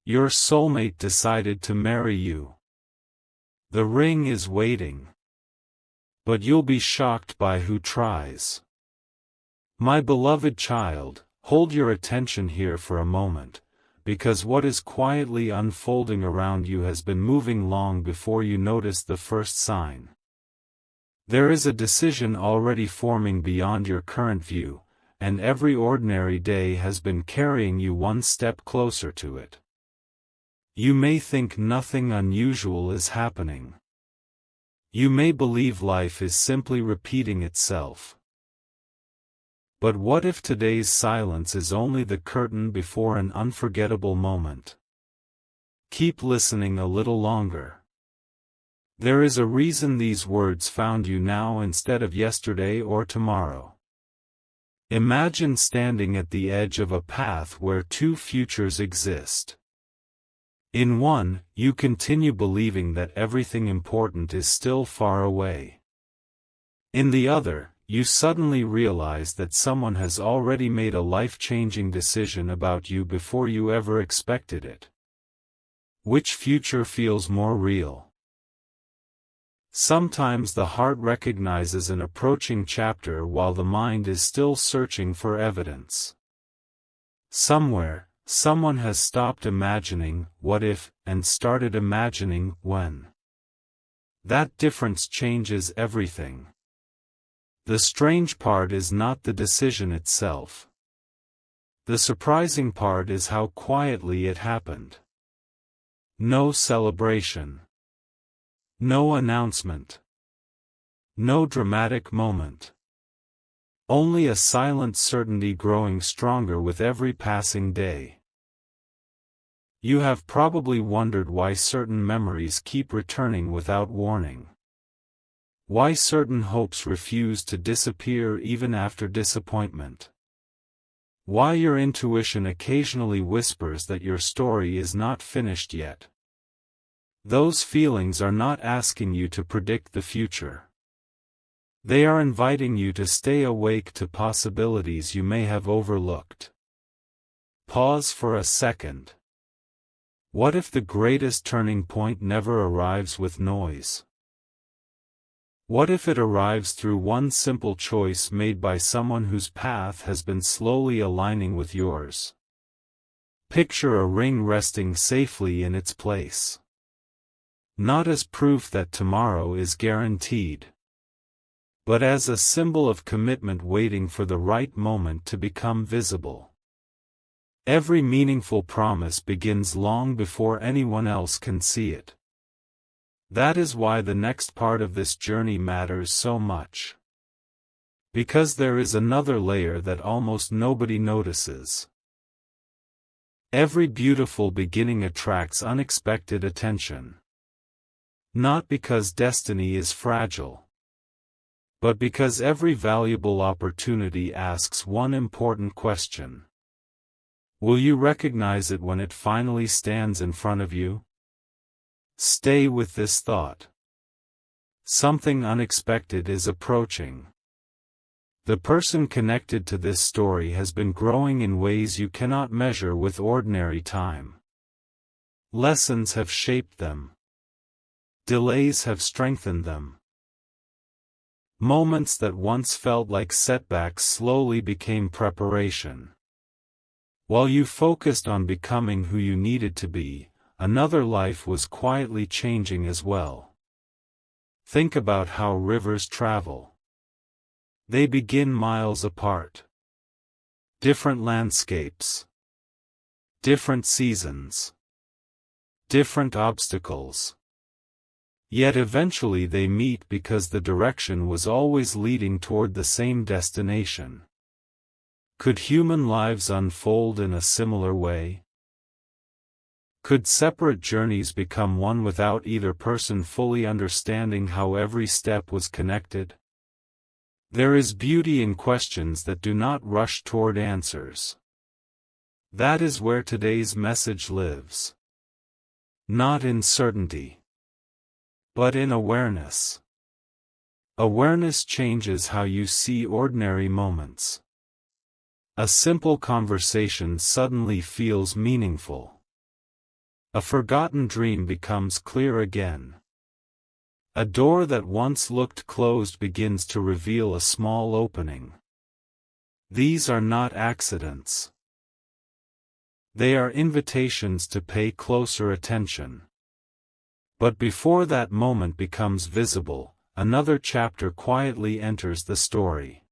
Your soulmate decided to marry you. The ring is waiting. But you'll be shocked by who tries. My beloved child, hold your attention here for a moment, because what is quietly unfolding around you has been moving long before you notice the first sign. There is a decision already forming beyond your current view, and every ordinary day has been carrying you one step closer to it. You may think nothing unusual is happening. You may believe life is simply repeating itself. But what if today's silence is only the curtain before an unforgettable moment? Keep listening a little longer. There is a reason these words found you now instead of yesterday or tomorrow. Imagine standing at the edge of a path where two futures exist. In one, you continue believing that everything important is still far away. In the other, you suddenly realize that someone has already made a life-changing decision about you before you ever expected it. Which future feels more real? Sometimes the heart recognizes an approaching chapter while the mind is still searching for evidence. Somewhere, someone has stopped imagining what if and started imagining when. That difference changes everything. The strange part is not the decision itself. The surprising part is how quietly it happened. No celebration. No announcement. No dramatic moment. Only a silent certainty growing stronger with every passing day. You have probably wondered why certain memories keep returning without warning. Why certain hopes refuse to disappear even after disappointment. Why your intuition occasionally whispers that your story is not finished yet. Those feelings are not asking you to predict the future. They are inviting you to stay awake to possibilities you may have overlooked. Pause for a second. What if the greatest turning point never arrives with noise? What if it arrives through one simple choice made by someone whose path has been slowly aligning with yours? Picture a ring resting safely in its place. Not as proof that tomorrow is guaranteed, but as a symbol of commitment waiting for the right moment to become visible. Every meaningful promise begins long before anyone else can see it. That is why the next part of this journey matters so much. Because there is another layer that almost nobody notices. Every beautiful beginning attracts unexpected attention. Not because destiny is fragile, but because every valuable opportunity asks one important question. Will you recognize it when it finally stands in front of you? Stay with this thought. Something unexpected is approaching. The person connected to this story has been growing in ways you cannot measure with ordinary time. Lessons have shaped them. Delays have strengthened them. Moments that once felt like setbacks slowly became preparation. While you focused on becoming who you needed to be, another life was quietly changing as well. Think about how rivers travel. They begin miles apart. Different landscapes. Different seasons. Different obstacles. Yet eventually they meet because the direction was always leading toward the same destination. Could human lives unfold in a similar way? Could separate journeys become one without either person fully understanding how every step was connected? There is beauty in questions that do not rush toward answers. That is where today's message lives. Not in certainty, but in awareness. Awareness changes how you see ordinary moments. A simple conversation suddenly feels meaningful. A forgotten dream becomes clear again. A door that once looked closed begins to reveal a small opening. These are not accidents. They are invitations to pay closer attention. But before that moment becomes visible, another chapter quietly enters the story.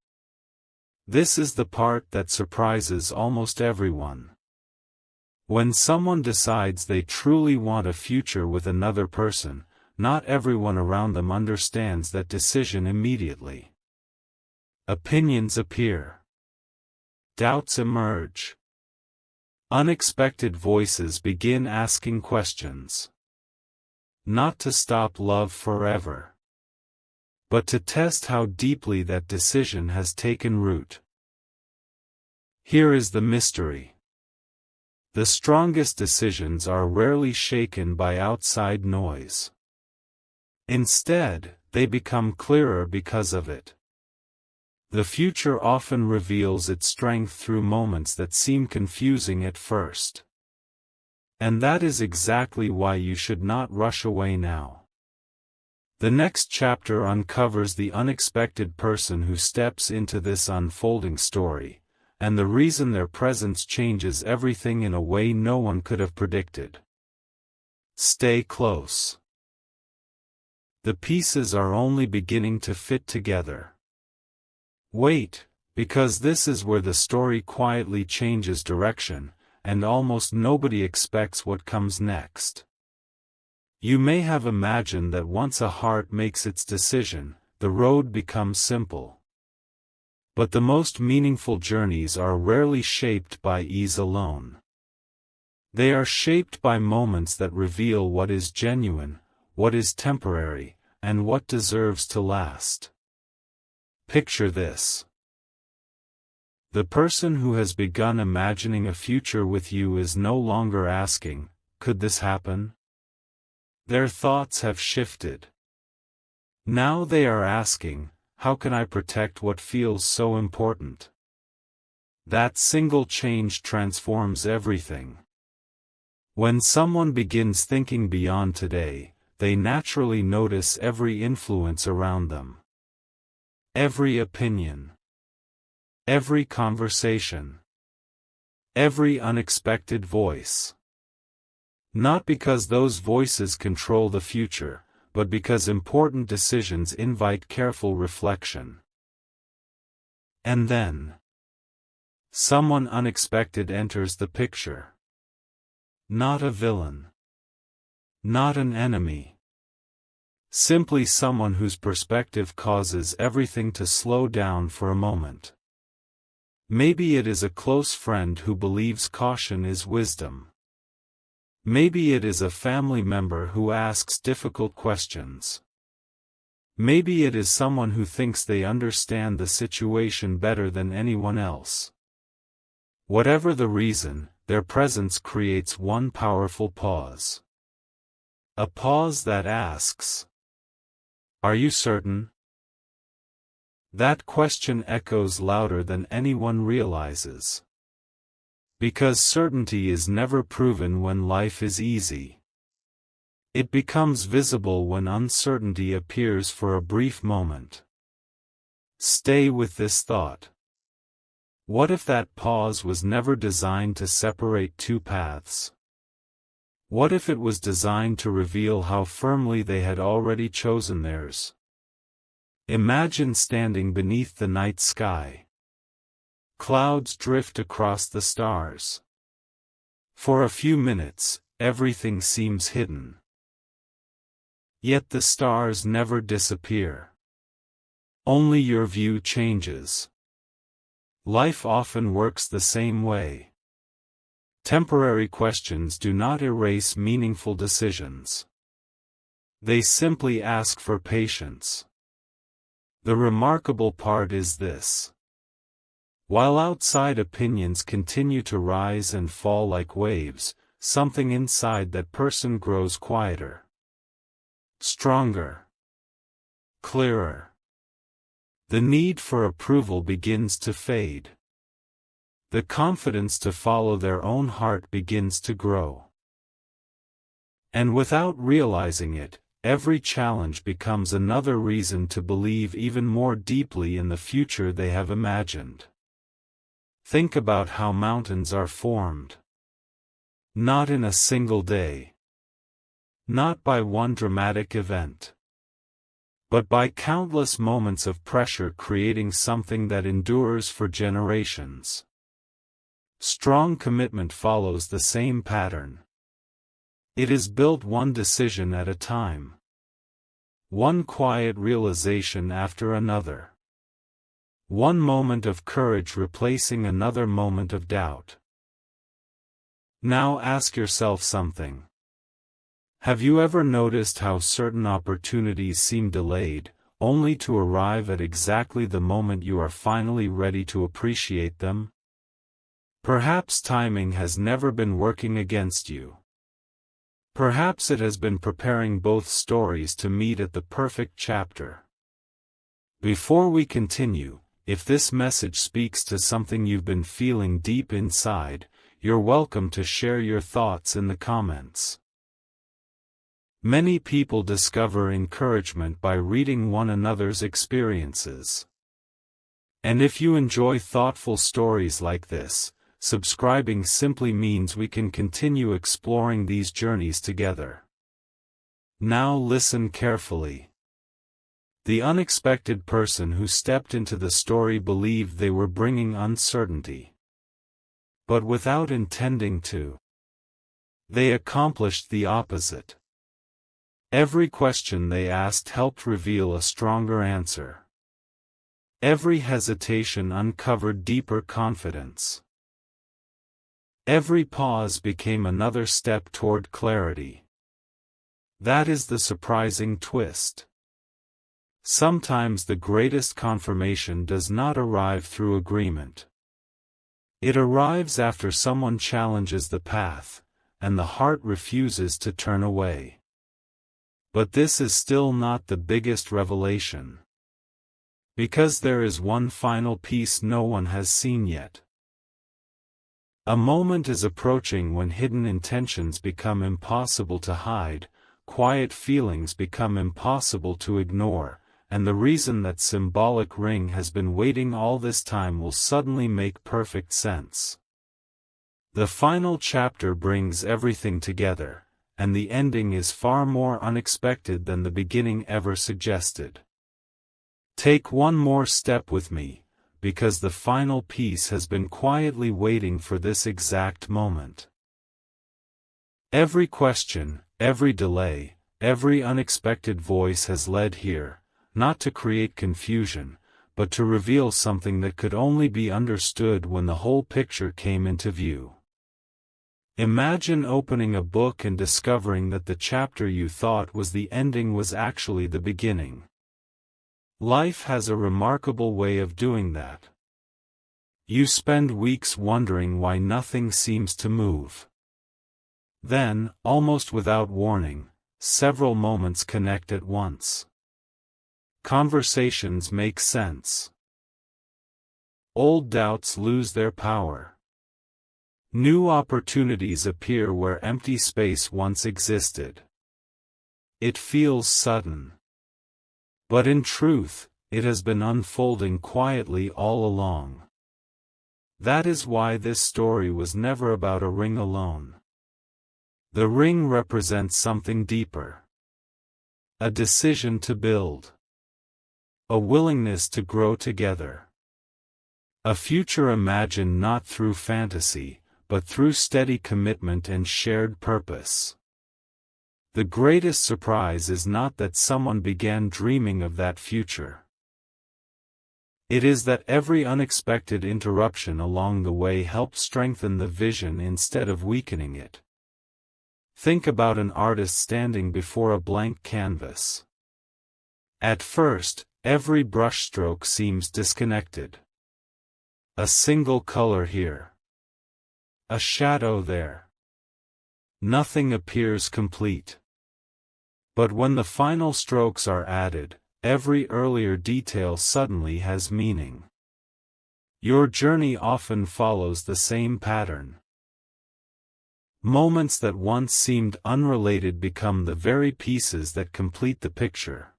This is the part that surprises almost everyone. When someone decides they truly want a future with another person, not everyone around them understands that decision immediately. Opinions appear. Doubts emerge. Unexpected voices begin asking questions. Not to stop love forever, but to test how deeply that decision has taken root. Here is the mystery. The strongest decisions are rarely shaken by outside noise. Instead, they become clearer because of it. The future often reveals its strength through moments that seem confusing at first. And that is exactly why you should not rush away now. The next chapter uncovers the unexpected person who steps into this unfolding story, and the reason their presence changes everything in a way no one could have predicted. Stay close. The pieces are only beginning to fit together. Wait, because this is where the story quietly changes direction, and almost nobody expects what comes next. You may have imagined that once a heart makes its decision, the road becomes simple. But the most meaningful journeys are rarely shaped by ease alone. They are shaped by moments that reveal what is genuine, what is temporary, and what deserves to last. Picture this. The person who has begun imagining a future with you is no longer asking, "Could this happen?" Their thoughts have shifted. Now they are asking, "How can I protect what feels so important?" That single change transforms everything. When someone begins thinking beyond today, they naturally notice every influence around them. Every opinion. Every conversation. Every unexpected voice. Not because those voices control the future, but because important decisions invite careful reflection. And then, someone unexpected enters the picture. Not a villain. Not an enemy. Simply someone whose perspective causes everything to slow down for a moment. Maybe it is a close friend who believes caution is wisdom. Maybe it is a family member who asks difficult questions. Maybe it is someone who thinks they understand the situation better than anyone else. Whatever the reason, their presence creates one powerful pause. A pause that asks, "Are you certain?" That question echoes louder than anyone realizes. Because certainty is never proven when life is easy. It becomes visible when uncertainty appears for a brief moment. Stay with this thought. What if that pause was never designed to separate two paths? What if it was designed to reveal how firmly they had already chosen theirs? Imagine standing beneath the night sky. Clouds drift across the stars. For a few minutes, everything seems hidden. Yet the stars never disappear. Only your view changes. Life often works the same way. Temporary questions do not erase meaningful decisions. They simply ask for patience. The remarkable part is this. While outside opinions continue to rise and fall like waves, something inside that person grows quieter. Stronger. Clearer. The need for approval begins to fade. The confidence to follow their own heart begins to grow. And without realizing it, every challenge becomes another reason to believe even more deeply in the future they have imagined. Think about how mountains are formed. Not in a single day. Not by one dramatic event. But by countless moments of pressure creating something that endures for generations. Strong commitment follows the same pattern. It is built one decision at a time. One quiet realization after another. One moment of courage replacing another moment of doubt. Now ask yourself something. Have you ever noticed how certain opportunities seem delayed, only to arrive at exactly the moment you are finally ready to appreciate them? Perhaps timing has never been working against you. Perhaps it has been preparing both stories to meet at the perfect chapter. Before we continue, if this message speaks to something you've been feeling deep inside, you're welcome to share your thoughts in the comments. Many people discover encouragement by reading one another's experiences. And if you enjoy thoughtful stories like this, subscribing simply means we can continue exploring these journeys together. Now listen carefully. The unexpected person who stepped into the story believed they were bringing uncertainty. But without intending to, they accomplished the opposite. Every question they asked helped reveal a stronger answer. Every hesitation uncovered deeper confidence. Every pause became another step toward clarity. That is the surprising twist. Sometimes the greatest confirmation does not arrive through agreement. It arrives after someone challenges the path, and the heart refuses to turn away. But this is still not the biggest revelation. Because there is one final piece no one has seen yet. A moment is approaching when hidden intentions become impossible to hide, quiet feelings become impossible to ignore, and the reason that symbolic ring has been waiting all this time will suddenly make perfect sense. The final chapter brings everything together, and the ending is far more unexpected than the beginning ever suggested. Take one more step with me, because the final piece has been quietly waiting for this exact moment. Every question, every delay, every unexpected voice has led here, not to create confusion, but to reveal something that could only be understood when the whole picture came into view. Imagine opening a book and discovering that the chapter you thought was the ending was actually the beginning. Life has a remarkable way of doing that. You spend weeks wondering why nothing seems to move. Then, almost without warning, several moments connect at once. Conversations make sense. Old doubts lose their power. New opportunities appear where empty space once existed. It feels sudden. But in truth, it has been unfolding quietly all along. That is why this story was never about a ring alone. The ring represents something deeper. A decision to build. A willingness to grow together. A future imagined not through fantasy, but through steady commitment and shared purpose. The greatest surprise is not that someone began dreaming of that future. It is that every unexpected interruption along the way helped strengthen the vision instead of weakening it. Think about an artist standing before a blank canvas. At first, every brushstroke seems disconnected. A single color here. A shadow there. Nothing appears complete. But when the final strokes are added, every earlier detail suddenly has meaning. Your journey often follows the same pattern. Moments that once seemed unrelated become the very pieces that complete the picture.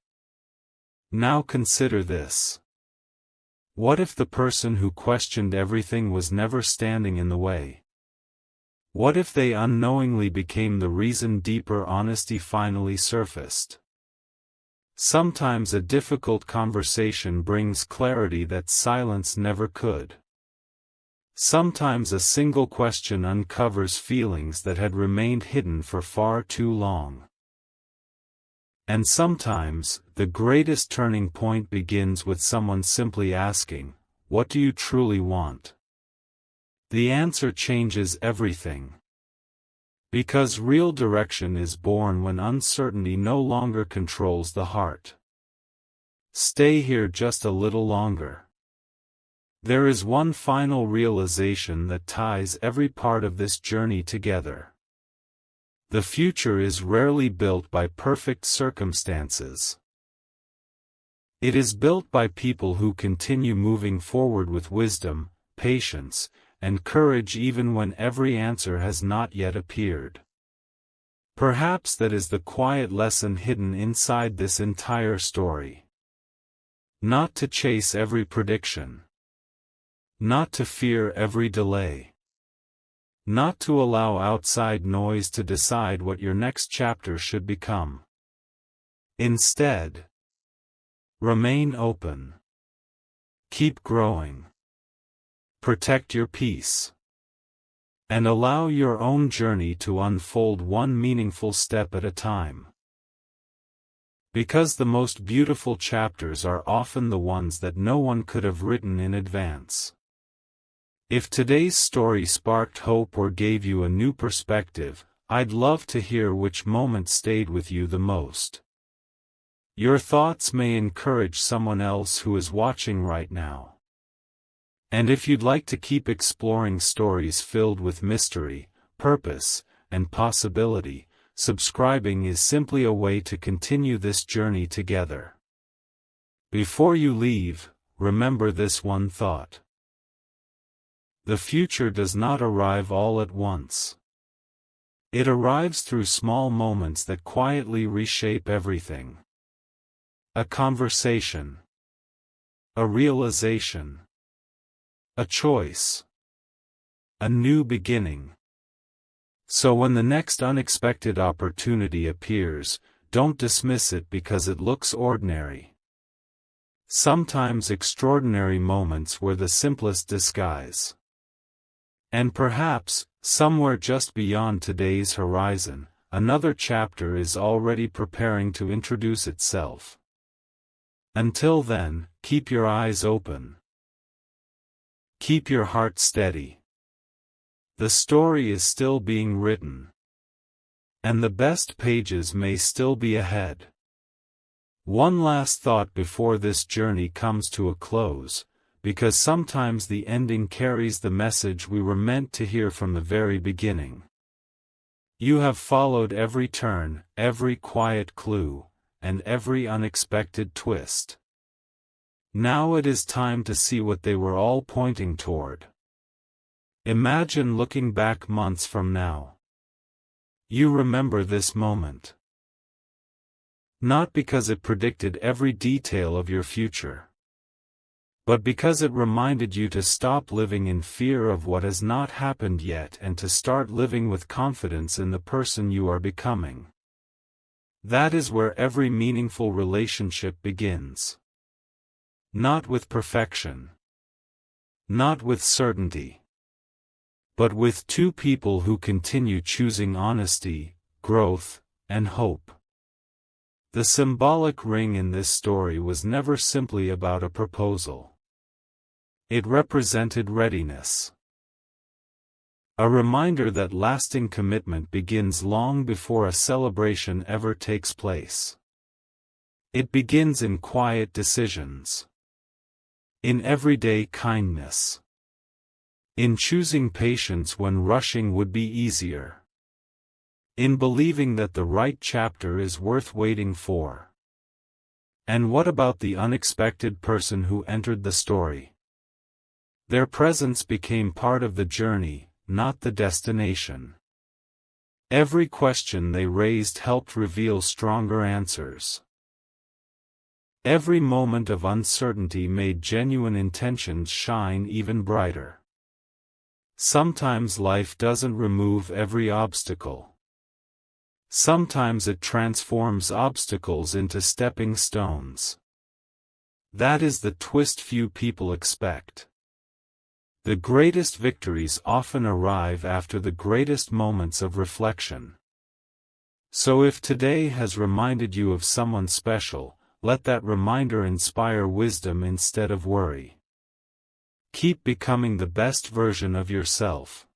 Now consider this. What if the person who questioned everything was never standing in the way? What if they unknowingly became the reason deeper honesty finally surfaced? Sometimes a difficult conversation brings clarity that silence never could. Sometimes a single question uncovers feelings that had remained hidden for far too long. And sometimes, the greatest turning point begins with someone simply asking, "What do you truly want?" The answer changes everything. Because real direction is born when uncertainty no longer controls the heart. Stay here just a little longer. There is one final realization that ties every part of this journey together. The future is rarely built by perfect circumstances. It is built by people who continue moving forward with wisdom, patience, and courage even when every answer has not yet appeared. Perhaps that is the quiet lesson hidden inside this entire story. Not to chase every prediction. Not to fear every delay. Not to allow outside noise to decide what your next chapter should become. Instead, remain open. Keep growing. Protect your peace. And allow your own journey to unfold one meaningful step at a time. Because the most beautiful chapters are often the ones that no one could have written in advance. If today's story sparked hope or gave you a new perspective, I'd love to hear which moment stayed with you the most. Your thoughts may encourage someone else who is watching right now. And if you'd like to keep exploring stories filled with mystery, purpose, and possibility, subscribing is simply a way to continue this journey together. Before you leave, remember this one thought. The future does not arrive all at once. It arrives through small moments that quietly reshape everything. A conversation. A realization. A choice. A new beginning. So when the next unexpected opportunity appears, don't dismiss it because it looks ordinary. Sometimes extraordinary moments were the simplest disguise. And perhaps, somewhere just beyond today's horizon, another chapter is already preparing to introduce itself. Until then, keep your eyes open. Keep your heart steady. The story is still being written. And the best pages may still be ahead. One last thought before this journey comes to a close, because sometimes the ending carries the message we were meant to hear from the very beginning. You have followed every turn, every quiet clue, and every unexpected twist. Now it is time to see what they were all pointing toward. Imagine looking back months from now. You remember this moment. Not because it predicted every detail of your future, but because it reminded you to stop living in fear of what has not happened yet and to start living with confidence in the person you are becoming. That is where every meaningful relationship begins. Not with perfection. Not with certainty. But with two people who continue choosing honesty, growth, and hope. The symbolic ring in this story was never simply about a proposal. It represented readiness. A reminder that lasting commitment begins long before a celebration ever takes place. It begins in quiet decisions. In everyday kindness. In choosing patience when rushing would be easier. In believing that the right chapter is worth waiting for. And what about the unexpected person who entered the story? Their presence became part of the journey, not the destination. Every question they raised helped reveal stronger answers. Every moment of uncertainty made genuine intentions shine even brighter. Sometimes life doesn't remove every obstacle. Sometimes it transforms obstacles into stepping stones. That is the twist few people expect. The greatest victories often arrive after the greatest moments of reflection. So if today has reminded you of someone special, let that reminder inspire wisdom instead of worry. Keep becoming the best version of yourself.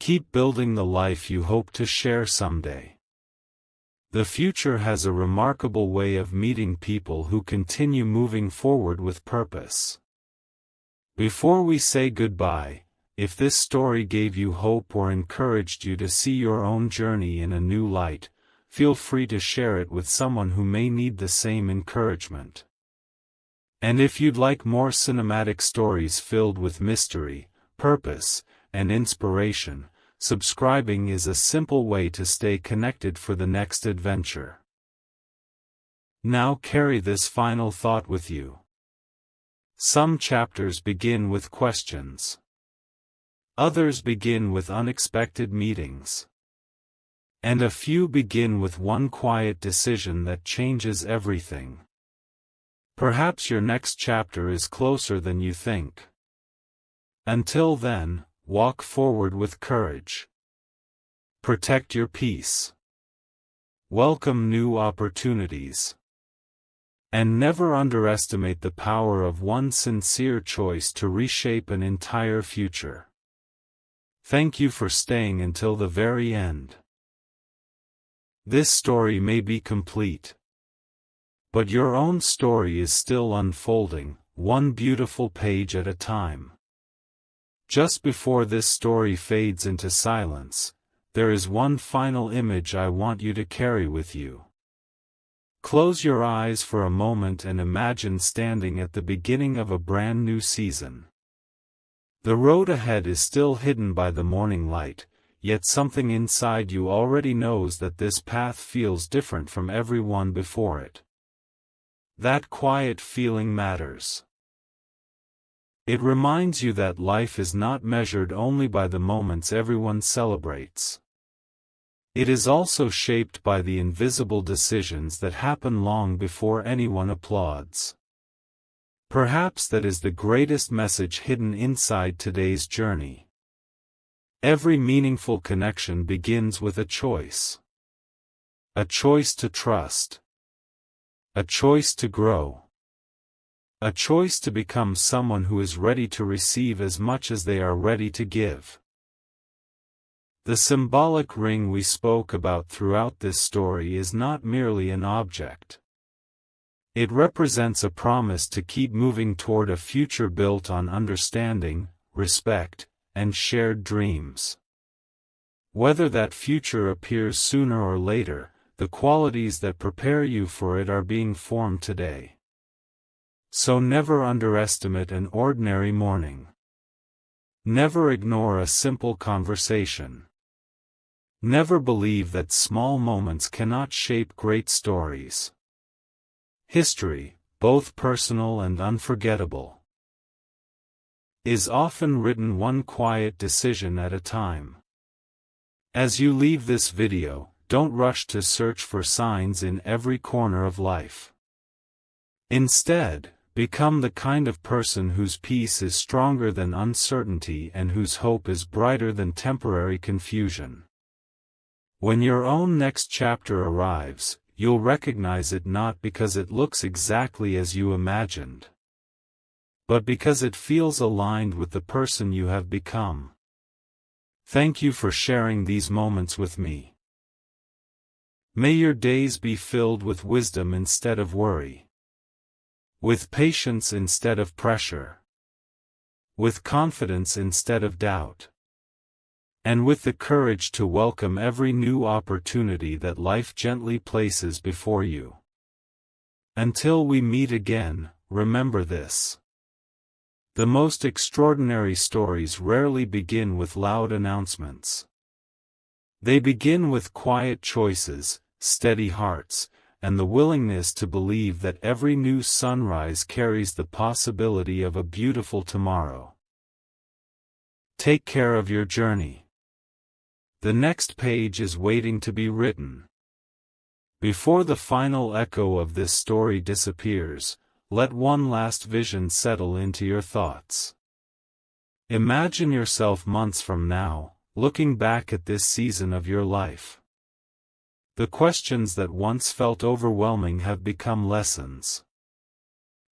Keep building the life you hope to share someday. The future has a remarkable way of meeting people who continue moving forward with purpose. Before we say goodbye, if this story gave you hope or encouraged you to see your own journey in a new light, feel free to share it with someone who may need the same encouragement. And if you'd like more cinematic stories filled with mystery, purpose, and inspiration, subscribing is a simple way to stay connected for the next adventure. Now carry this final thought with you. Some chapters begin with questions. Others begin with unexpected meetings. And a few begin with one quiet decision that changes everything. Perhaps your next chapter is closer than you think. Until then, walk forward with courage. Protect your peace. Welcome new opportunities. And never underestimate the power of one sincere choice to reshape an entire future. Thank you for staying until the very end. This story may be complete. But your own story is still unfolding, one beautiful page at a time. Just before this story fades into silence, there is one final image I want you to carry with you. Close your eyes for a moment and imagine standing at the beginning of a brand new season. The road ahead is still hidden by the morning light, yet something inside you already knows that this path feels different from everyone before it. That quiet feeling matters. It reminds you that life is not measured only by the moments everyone celebrates. It is also shaped by the invisible decisions that happen long before anyone applauds. Perhaps that is the greatest message hidden inside today's journey. Every meaningful connection begins with a choice. A choice to trust. A choice to grow. A choice to become someone who is ready to receive as much as they are ready to give. The symbolic ring we spoke about throughout this story is not merely an object. It represents a promise to keep moving toward a future built on understanding, respect, and shared dreams. Whether that future appears sooner or later, the qualities that prepare you for it are being formed today. So never underestimate an ordinary morning. Never ignore a simple conversation. Never believe that small moments cannot shape great stories. History, both personal and unforgettable, is often written one quiet decision at a time. As you leave this video, don't rush to search for signs in every corner of life. Instead, become the kind of person whose peace is stronger than uncertainty and whose hope is brighter than temporary confusion. When your own next chapter arrives, you'll recognize it not because it looks exactly as you imagined, but because it feels aligned with the person you have become. Thank you for sharing these moments with me. May your days be filled with wisdom instead of worry, with patience instead of pressure, with confidence instead of doubt, and with the courage to welcome every new opportunity that life gently places before you. Until we meet again, remember this. The most extraordinary stories rarely begin with loud announcements. They begin with quiet choices, steady hearts, and the willingness to believe that every new sunrise carries the possibility of a beautiful tomorrow. Take care of your journey. The next page is waiting to be written. Before the final echo of this story disappears, let one last vision settle into your thoughts. Imagine yourself months from now, looking back at this season of your life. The questions that once felt overwhelming have become lessons.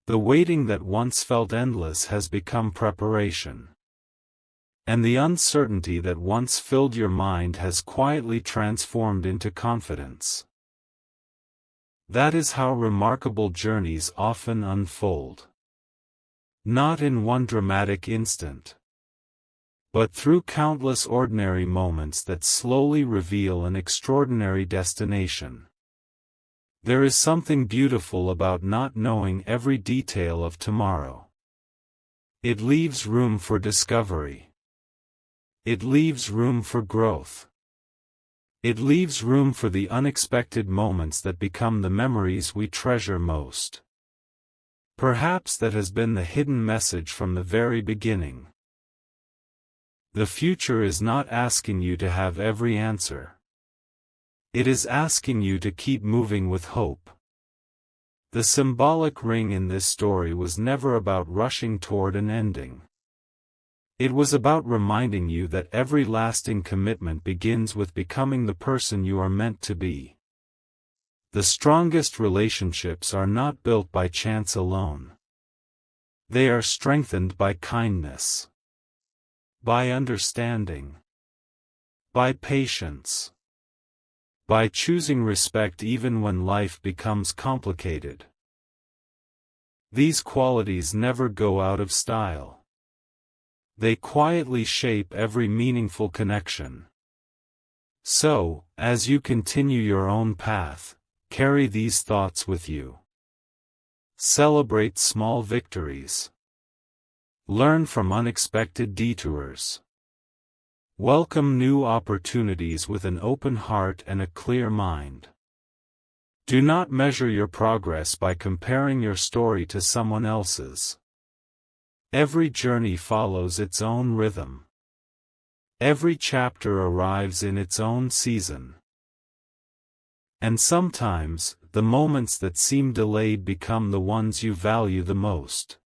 The waiting that once felt endless has become preparation. And the uncertainty that once filled your mind has quietly transformed into confidence. That is how remarkable journeys often unfold. Not in one dramatic instant, but through countless ordinary moments that slowly reveal an extraordinary destination. There is something beautiful about not knowing every detail of tomorrow. It leaves room for discovery. It leaves room for growth. It leaves room for the unexpected moments that become the memories we treasure most. Perhaps that has been the hidden message from the very beginning. The future is not asking you to have every answer. It is asking you to keep moving with hope. The symbolic ring in this story was never about rushing toward an ending. It was about reminding you that every lasting commitment begins with becoming the person you are meant to be. The strongest relationships are not built by chance alone. They are strengthened by kindness, by understanding, by patience, by choosing respect even when life becomes complicated. These qualities never go out of style. They quietly shape every meaningful connection. So, as you continue your own path, carry these thoughts with you. Celebrate small victories. Learn from unexpected detours. Welcome new opportunities with an open heart and a clear mind. Do not measure your progress by comparing your story to someone else's. Every journey follows its own rhythm. Every chapter arrives in its own season. And sometimes, the moments that seem delayed become the ones you value the most.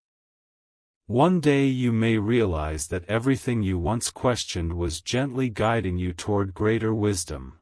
One day you may realize that everything you once questioned was gently guiding you toward greater wisdom.